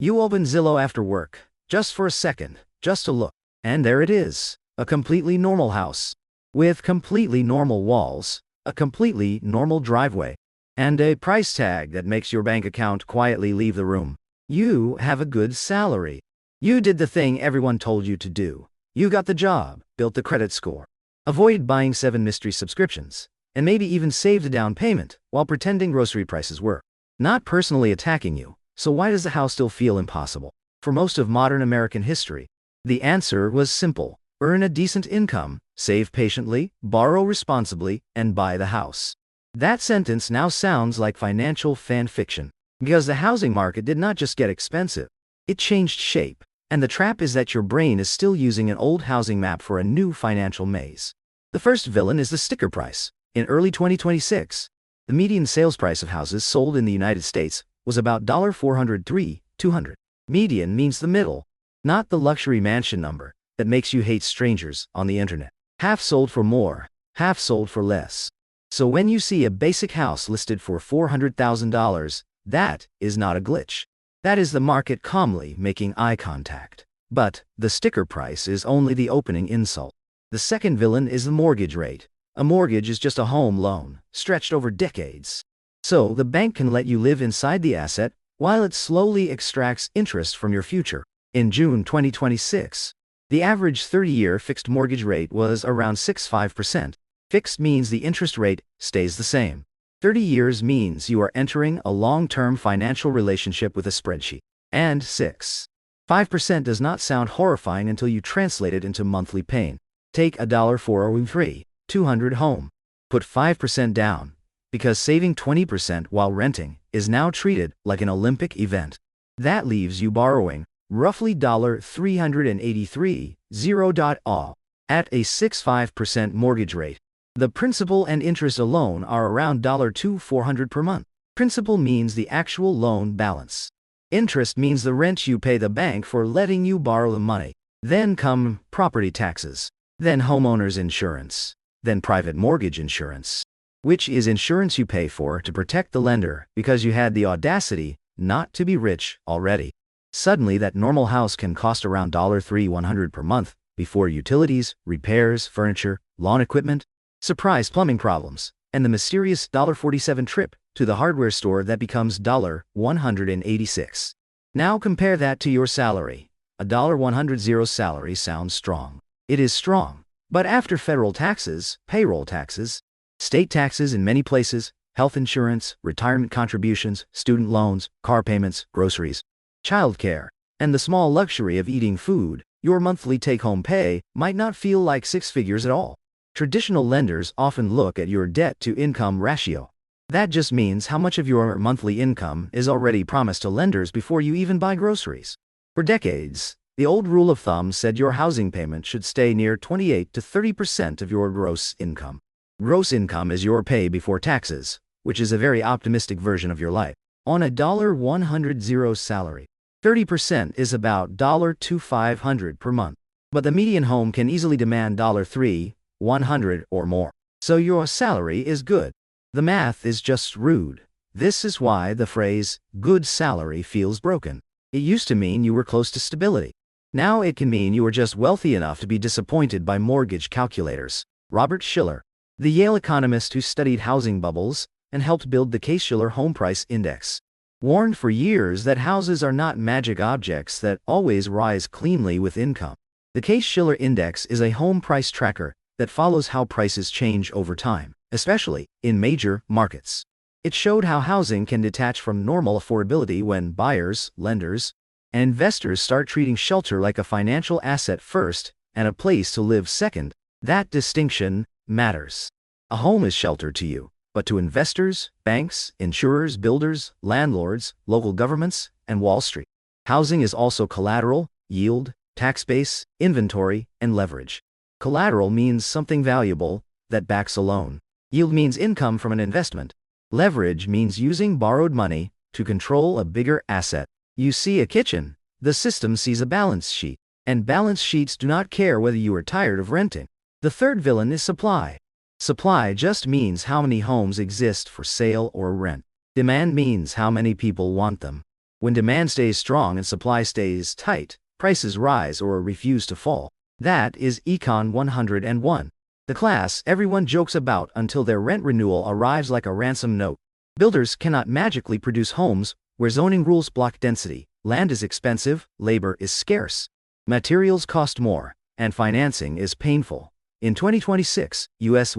You open Zillow after work, just for a second, just to look. And there it is, a completely normal house. With completely normal walls, a completely normal driveway, and a price tag that makes your bank account quietly leave the room. You have a good salary. You did the thing everyone told you to do. You got the job, built the credit score, avoided buying 7 mystery subscriptions, and maybe even saved a down payment while pretending grocery prices were not personally attacking you. So why does the house still feel impossible? For most of modern American history, the answer was simple. Earn a decent income, save patiently, borrow responsibly, and buy the house. That sentence now sounds like financial fan fiction, because the housing market did not just get expensive, it changed shape. And the trap is that your brain is still using an old housing map for a new financial maze. The first villain is the sticker price. In early 2026, the median sales price of houses sold in the United States was about $403,200. Median means the middle, not the luxury mansion number that makes you hate strangers on the internet. Half sold for more, half sold for less. So when you see a basic house listed for $400,000, that is not a glitch. That is the market calmly making eye contact. But the sticker price is only the opening insult. The second villain is the mortgage rate. A mortgage is just a home loan, stretched over decades. So the bank can let you live inside the asset while it slowly extracts interest from your future. In June 2026, the average 30-year fixed mortgage rate was around 6.5%. Fixed means the interest rate stays the same. 30 years means you are entering a long-term financial relationship with a spreadsheet. And 6.5% does not sound horrifying until you translate it into monthly pain. Take $403,200 home. Put 5% down, because saving 20% while renting is now treated like an Olympic event. That leaves you borrowing roughly $383,000 at a 6.5% mortgage rate. The principal and interest alone are around $2,400 per month. Principal means the actual loan balance. Interest means the rent you pay the bank for letting you borrow the money. Then come property taxes, then homeowners insurance, then private mortgage insurance, which is insurance you pay for to protect the lender because you had the audacity not to be rich already. Suddenly that normal house can cost around $3,100 per month before utilities, repairs, furniture, lawn equipment, surprise plumbing problems, and the mysterious $47 trip to the hardware store that becomes $186. Now compare that to your salary. A $100 salary sounds strong. It is strong. But after federal taxes, payroll taxes, state taxes in many places, health insurance, retirement contributions, student loans, car payments, groceries, childcare, and the small luxury of eating food, your monthly take-home pay might not feel like 6 figures at all. Traditional lenders often look at your debt-to-income ratio. That just means how much of your monthly income is already promised to lenders before you even buy groceries. For decades, the old rule of thumb said your housing payment should stay near 28 to 30% of your gross income. Gross income is your pay before taxes, which is a very optimistic version of your life. On a $100 salary, 30% is about $2,500 per month. But the median home can easily demand $3,100 or more. So your salary is good. The math is just rude. This is why the phrase, good salary, feels broken. It used to mean you were close to stability. Now it can mean you are just wealthy enough to be disappointed by mortgage calculators. Robert Shiller, the Yale economist who studied housing bubbles and helped build the Case-Shiller Home Price Index, warned for years that houses are not magic objects that always rise cleanly with income. The Case-Shiller Index is a home price tracker that follows how prices change over time, especially in major markets. It showed how housing can detach from normal affordability when buyers, lenders, and investors start treating shelter like a financial asset first and a place to live second. That distinction matters. A home is shelter to you, but to investors, banks, insurers, builders, landlords, local governments, and Wall Street, housing is also collateral, yield, tax base, inventory, and leverage. Collateral means something valuable that backs a loan. Yield means income from an investment. Leverage means using borrowed money to control a bigger asset. You see a kitchen, the system sees a balance sheet, and balance sheets do not care whether you are tired of renting. The third villain is supply. Supply just means how many homes exist for sale or rent. Demand means how many people want them. When demand stays strong and supply stays tight, prices rise or refuse to fall. That is Econ 101. The class everyone jokes about until their rent renewal arrives like a ransom note. Builders cannot magically produce homes where zoning rules block density. Land is expensive, labor is scarce, materials cost more, and financing is painful. In 2026, U.S.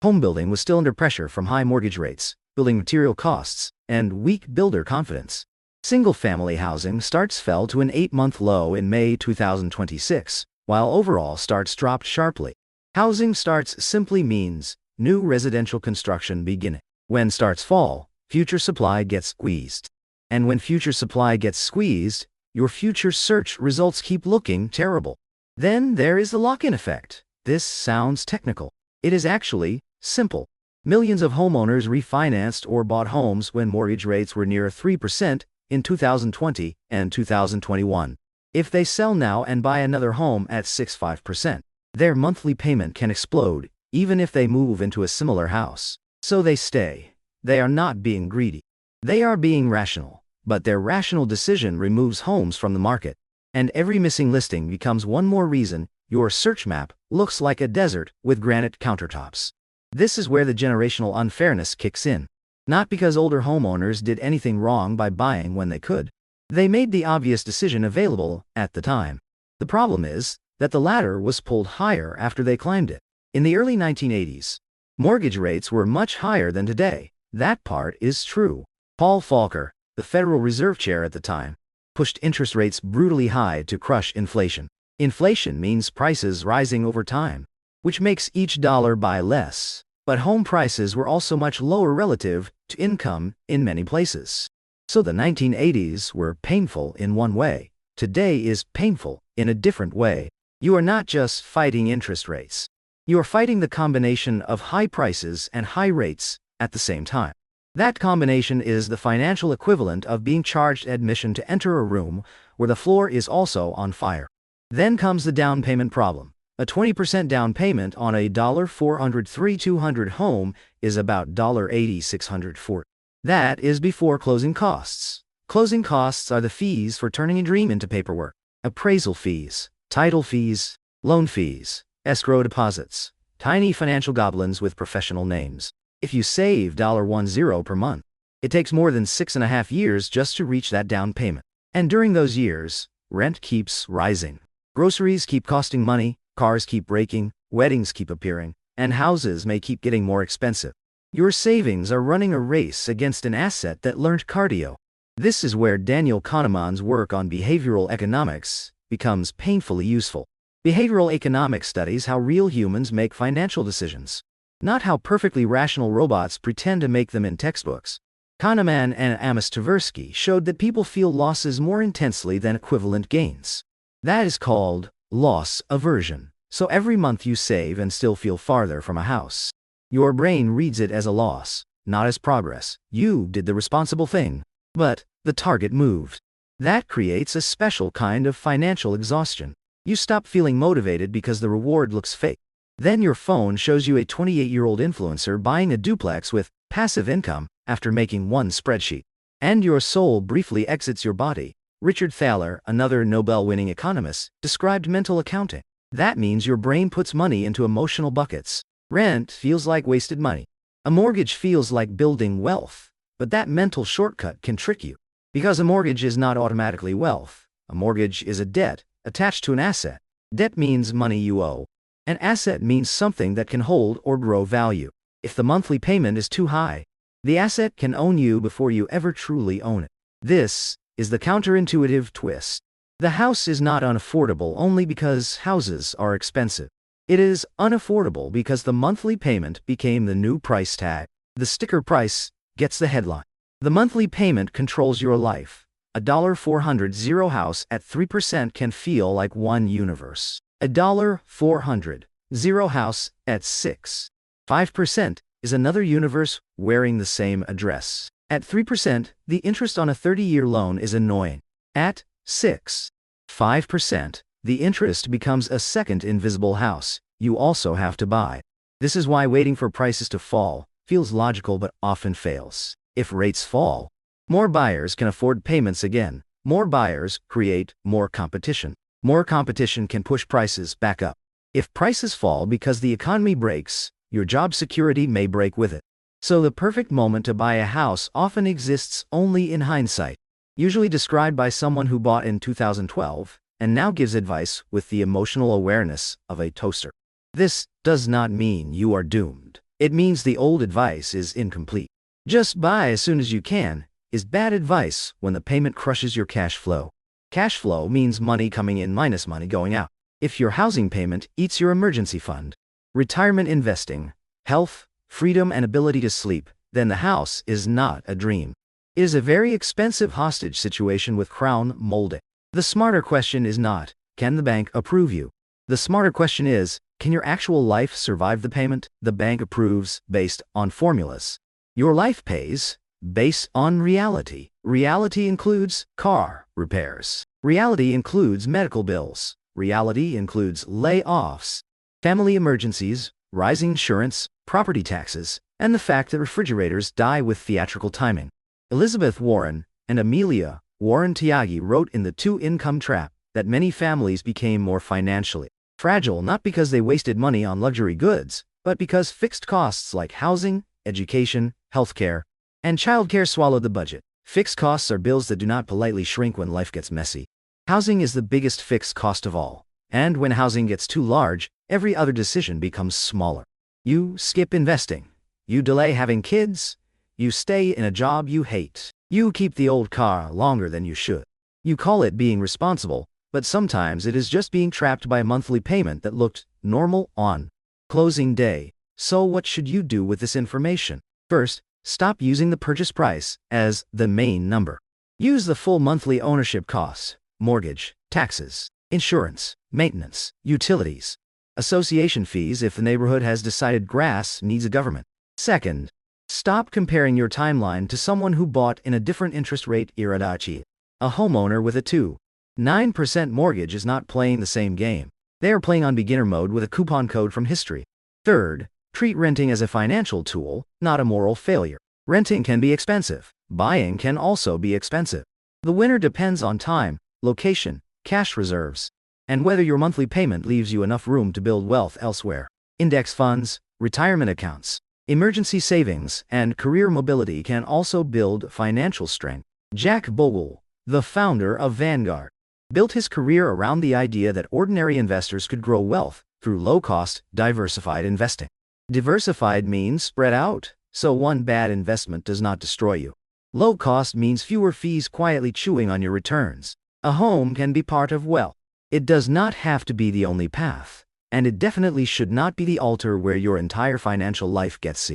home building was still under pressure from high mortgage rates, building material costs, and weak builder confidence. Single-family housing starts fell to an 8-month low in May 2026, while overall starts dropped sharply. Housing starts simply means new residential construction beginning. When starts fall, future supply gets squeezed. And when future supply gets squeezed, your future search results keep looking terrible. Then there is the lock-in effect. This sounds technical. It is actually simple. Millions of homeowners refinanced or bought homes when mortgage rates were near 3% in 2020 and 2021. If they sell now and buy another home at 6.5%, their monthly payment can explode, even if they move into a similar house. So they stay. They are not being greedy. They are being rational. But their rational decision removes homes from the market. And every missing listing becomes one more reason your search map looks like a desert with granite countertops. This is where the generational unfairness kicks in. Not because older homeowners did anything wrong by buying when they could. They made the obvious decision available at the time. The problem is that the ladder was pulled higher after they climbed it. In the early 1980s, mortgage rates were much higher than today. That part is true. Paul Volcker, the Federal Reserve Chair at the time, pushed interest rates brutally high to crush inflation. Inflation means prices rising over time, which makes each dollar buy less. But home prices were also much lower relative to income in many places. So the 1980s were painful in one way. Today is painful in a different way. You are not just fighting interest rates. You are fighting the combination of high prices and high rates at the same time. That combination is the financial equivalent of being charged admission to enter a room where the floor is also on fire. Then comes the down payment problem. A 20% down payment on a $403,200 home is about $86,640. That is before closing costs. Closing costs are the fees for turning a dream into paperwork. Appraisal fees, title fees, loan fees, escrow deposits, tiny financial goblins with professional names. If you save $10 per month, it takes more than 6.5 years just to reach that down payment. And during those years, rent keeps rising. Groceries keep costing money, cars keep breaking, weddings keep appearing, and houses may keep getting more expensive. Your savings are running a race against an asset that learned cardio. This is where Daniel Kahneman's work on behavioral economics becomes painfully useful. Behavioral economics studies how real humans make financial decisions, not how perfectly rational robots pretend to make them in textbooks. Kahneman and Amos Tversky showed that people feel losses more intensely than equivalent gains. That is called loss aversion. So every month you save and still feel farther from a house. Your brain reads it as a loss, not as progress. You did the responsible thing, but the target moved. That creates a special kind of financial exhaustion. You stop feeling motivated because the reward looks fake. Then your phone shows you a 28-year-old influencer buying a duplex with passive income after making one spreadsheet. And your soul briefly exits your body. Richard Thaler, another Nobel-winning economist, described mental accounting. That means your brain puts money into emotional buckets. Rent feels like wasted money. A mortgage feels like building wealth. But that mental shortcut can trick you. Because a mortgage is not automatically wealth. A mortgage is a debt attached to an asset. Debt means money you owe. An asset means something that can hold or grow value. If the monthly payment is too high, the asset can own you before you ever truly own it. This is the counterintuitive twist. The house is not unaffordable only because houses are expensive. It is unaffordable because the monthly payment became the new price tag. The sticker price gets the headline. The monthly payment controls your life. A $400 house at 3% can feel like one universe. A $400 house at 6.5% is another universe wearing the same address. At 3%, the interest on a 30-year loan is annoying. At 6.5%, the interest becomes a second invisible house you also have to buy. This is why waiting for prices to fall feels logical but often fails. If rates fall, More buyers can afford payments again. More buyers create more competition. More competition can push prices back up. If prices fall because the economy breaks, your job security may break with it. So the perfect moment to buy a house often exists only in hindsight, usually described by someone who bought in 2012 and now gives advice with the emotional awareness of a toaster. This does not mean you are doomed. It means the old advice is incomplete. Just buy as soon as you can is bad advice when the payment crushes your cash flow. Cash flow means money coming in minus money going out. If your housing payment eats your emergency fund, retirement investing, health, freedom and ability to sleep, then the house is not a dream. It is a very expensive hostage situation with crown molding. The smarter question is not, can the bank approve you? The smarter question is, can your actual life survive the payment? The bank approves based on formulas. Your life pays based on reality. Reality includes car repairs. Reality includes medical bills. Reality includes layoffs, family emergencies, rising insurance, property taxes, and the fact that refrigerators die with theatrical timing. Elizabeth Warren and Amelia Warren Tyagi wrote in The Two-Income Trap that many families became more financially fragile not because they wasted money on luxury goods, but because fixed costs like housing, education, healthcare, and childcare swallowed the budget. Fixed costs are bills that do not politely shrink when life gets messy. Housing is the biggest fixed cost of all, and when housing gets too large, every other decision becomes smaller. You skip investing. You delay having kids. You stay in a job you hate. You keep the old car longer than you should. You call it being responsible, but sometimes it is just being trapped by a monthly payment that looked normal on closing day. So what should you do with this information? First, stop using the purchase price as the main number. Use the full monthly ownership costs, mortgage, taxes, insurance, maintenance, utilities, association fees if the neighborhood has decided grass needs a government. Second, stop comparing your timeline to someone who bought in a different interest rate era. A homeowner with a 2.9% mortgage is not playing the same game. They are playing on beginner mode with a coupon code from history. Third, treat renting as a financial tool, not a moral failure. Renting can be expensive. Buying can also be expensive. The winner depends on time, location, cash reserves, and whether your monthly payment leaves you enough room to build wealth elsewhere. Index funds, retirement accounts, emergency savings, and career mobility can also build financial strength. Jack Bogle, the founder of Vanguard, built his career around the idea that ordinary investors could grow wealth through low-cost, diversified investing. Diversified means spread out, so one bad investment does not destroy you. Low cost means fewer fees quietly chewing on your returns. A home can be part of wealth. It does not have to be the only path, and it definitely should not be the altar where your entire financial life gets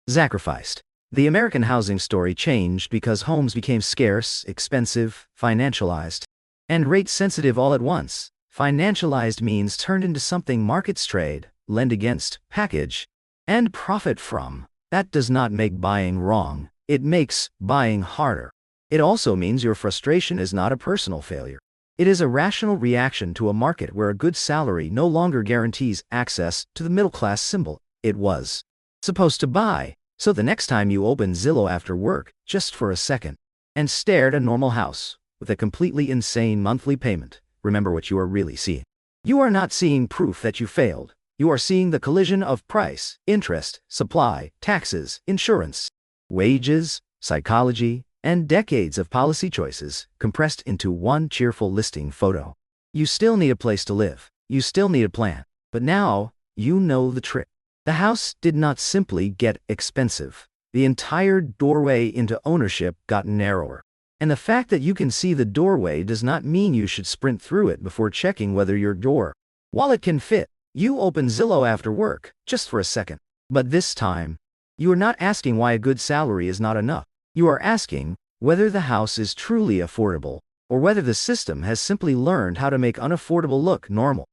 sacrificed. The American housing story changed because homes became scarce, expensive, financialized, and rate-sensitive all at once. Financialized means turned into something markets trade, lend against, package, and profit from. That does not make buying wrong. It makes buying harder. It also means your frustration is not a personal failure. It is a rational reaction to a market where a good salary no longer guarantees access to the middle-class symbol it was supposed to buy. So the next time you open Zillow after work, just for a second, and stare at a normal house with a completely insane monthly payment, remember what you are really seeing. You are not seeing proof that you failed. You are seeing the collision of price, interest, supply, taxes, insurance, wages, psychology, and decades of policy choices compressed into one cheerful listing photo. You still need a place to live. You still need a plan. But now, you know the trick. The house did not simply get expensive. The entire doorway into ownership got narrower. And the fact that you can see the doorway does not mean you should sprint through it before checking whether your door wallet can fit. You open Zillow after work, just for a second. But this time, you are not asking why a good salary is not enough. You are asking whether the house is truly affordable, or whether the system has simply learned how to make unaffordable look normal.